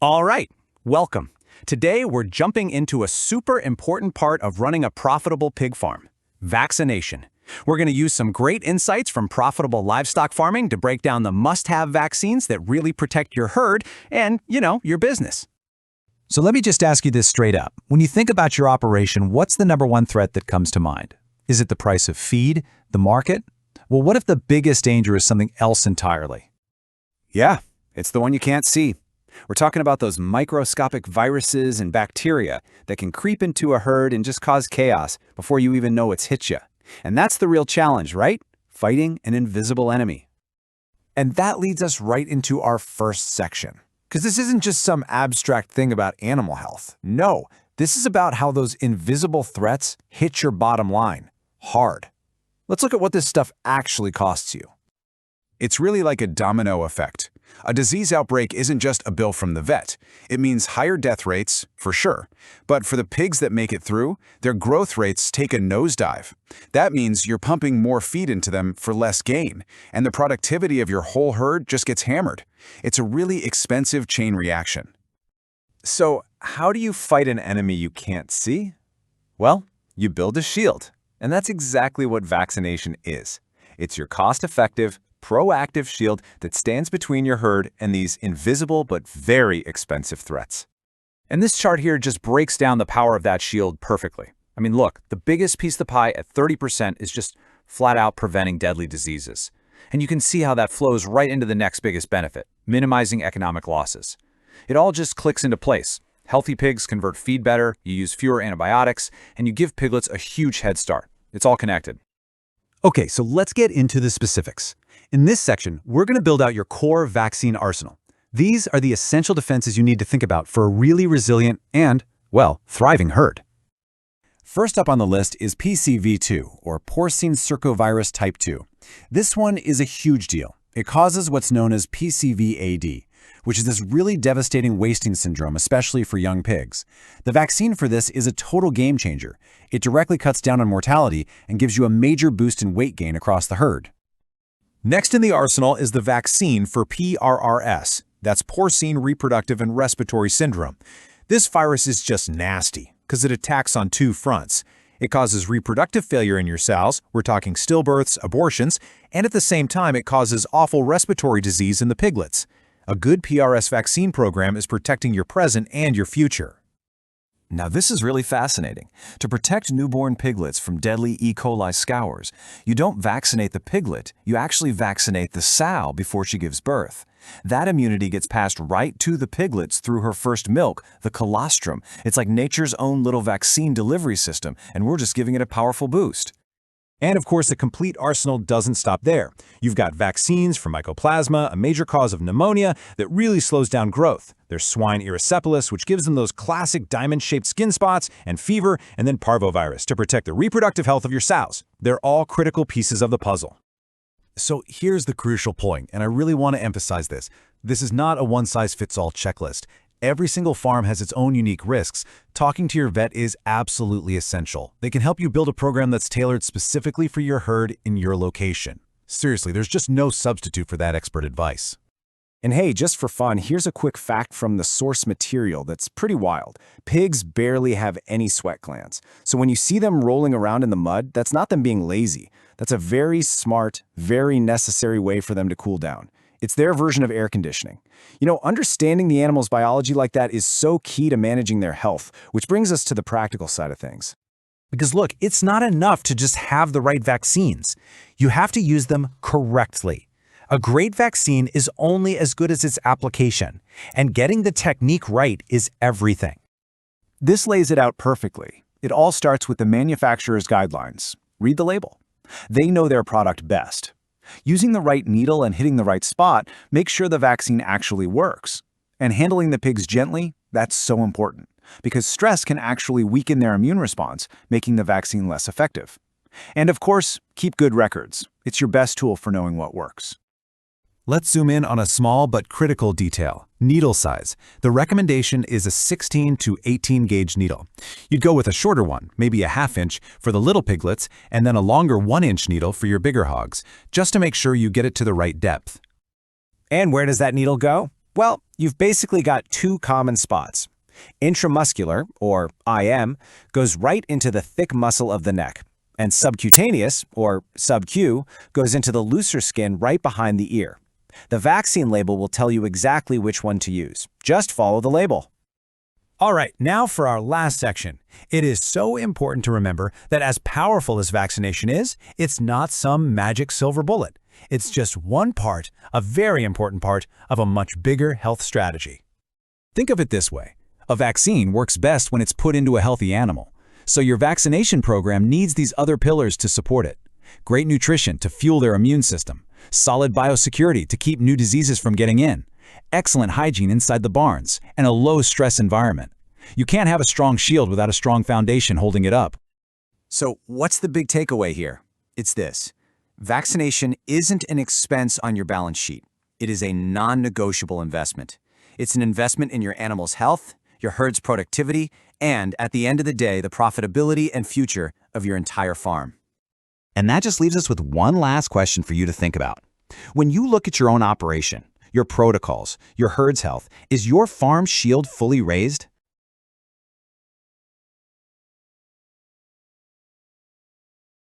All right, welcome. Today we're jumping into a super important part of running a profitable pig farm, vaccination. We're going to use some great insights from profitable livestock farming to break down the must-have vaccines that really protect your herd and, your business. So let me just ask you this straight up. When you think about your operation, what's the number one threat that comes to mind? Is it the price of feed, the market? Well, what if the biggest danger is something else entirely? Yeah, it's the one you can't see. We're talking about those microscopic viruses and bacteria that can creep into a herd and just cause chaos before you even know it's hit you. And that's the real challenge, right? Fighting an invisible enemy. And that leads us right into our first section. Because this isn't just some abstract thing about animal health. No, this is about how those invisible threats hit your bottom line hard. Let's look at what this stuff actually costs you. It's really like a domino effect. A disease outbreak isn't just a bill from the vet. It means higher death rates, for sure. But for the pigs that make it through, their growth rates take a nosedive. That means you're pumping more feed into them for less gain, and the productivity of your whole herd just gets hammered. It's a really expensive chain reaction. So, how do you fight an enemy you can't see? Well, you build a shield. And that's exactly what vaccination is. It's your cost-effective, proactive shield that stands between your herd and these invisible but very expensive threats. And this chart here just breaks down the power of that shield perfectly. I mean, look, the biggest piece of the pie at 30% is just flat out preventing deadly diseases. And you can see how that flows right into the next biggest benefit, minimizing economic losses. It all just clicks into place. Healthy pigs convert feed better, you use fewer antibiotics, and you give piglets a huge head start. It's all connected. Okay, so let's get into the specifics. In this section, we're going to build out your core vaccine arsenal. These are the essential defenses you need to think about for a really resilient and, well, thriving herd. First up on the list is PCV2, or Porcine Circovirus type 2. This one is a huge deal. It causes what's known as PCVAD, which is this really devastating wasting syndrome, especially for young pigs. The vaccine for this is a total game changer. It directly cuts down on mortality and gives you a major boost in weight gain across the herd. Next in the arsenal is the vaccine for PRRS. That's Porcine Reproductive and Respiratory Syndrome. This virus is just nasty because it attacks on two fronts. It causes reproductive failure in your sows, we're talking stillbirths, abortions, and at the same time it causes awful respiratory disease in the piglets. A good PRRS vaccine program is protecting your present and your future. Now this is really fascinating. To protect newborn piglets from deadly E. coli scours, you don't vaccinate the piglet, you actually vaccinate the sow before she gives birth. That immunity gets passed right to the piglets through her first milk, the colostrum. It's like nature's own little vaccine delivery system, and we're just giving it a powerful boost. And of course, the complete arsenal doesn't stop there. You've got vaccines for mycoplasma, a major cause of pneumonia that really slows down growth. There's swine Erysipelas, which gives them those classic diamond-shaped skin spots and fever, and then parvovirus to protect the reproductive health of your sows. They're all critical pieces of the puzzle. So here's the crucial point, and I really want to emphasize this. This is not a one-size-fits-all checklist. Every single farm has its own unique risks. Talking to your vet is absolutely essential. They can help you build a program that's tailored specifically for your herd in your location. Seriously, there's just no substitute for that expert advice. And hey, just for fun, here's a quick fact from the source material that's pretty wild. Pigs barely have any sweat glands. So when you see them rolling around in the mud, that's not them being lazy. That's a very smart, very necessary way for them to cool down. It's their version of air conditioning. Understanding the animal's biology like that is so key to managing their health, which brings us to the practical side of things. Because look, it's not enough to just have the right vaccines. You have to use them correctly. A great vaccine is only as good as its application, and getting the technique right is everything. This lays it out perfectly. It all starts with the manufacturer's guidelines. Read the label. They know their product best. Using the right needle and hitting the right spot makes sure the vaccine actually works. And handling the pigs gently, that's so important, because stress can actually weaken their immune response, making the vaccine less effective. And of course, keep good records. It's your best tool for knowing what works. Let's zoom in on a small but critical detail, needle size. The recommendation is a 16 to 18 gauge needle. You'd go with a shorter one, maybe a 1/2 inch for the little piglets, and then a longer 1-inch needle for your bigger hogs, just to make sure you get it to the right depth. And where does that needle go? Well, you've basically got two common spots. Intramuscular, or IM, goes right into the thick muscle of the neck, and subcutaneous, or sub-Q, goes into the looser skin right behind the ear. The vaccine label will tell you exactly which one to use. Just follow the label. All right, now for our last section. It is so important to remember that as powerful as vaccination is, it's not some magic silver bullet. It's just one part, a very important part, of a much bigger health strategy. Think of it this way. A vaccine works best when it's put into a healthy animal. So your vaccination program needs these other pillars to support it. Great nutrition to fuel their immune system. Solid biosecurity to keep new diseases from getting in. Excellent hygiene inside the barns, and a low-stress environment. You can't have a strong shield without a strong foundation holding it up. So what's the big takeaway here? It's this. Vaccination isn't an expense on your balance sheet. It is a non-negotiable investment. It's an investment in your animal's health, your herd's productivity, and, at the end of the day, the profitability and future of your entire farm. And that just leaves us with one last question for you to think about. When you look at your own operation, your protocols, your herd's health, is your farm shield fully raised?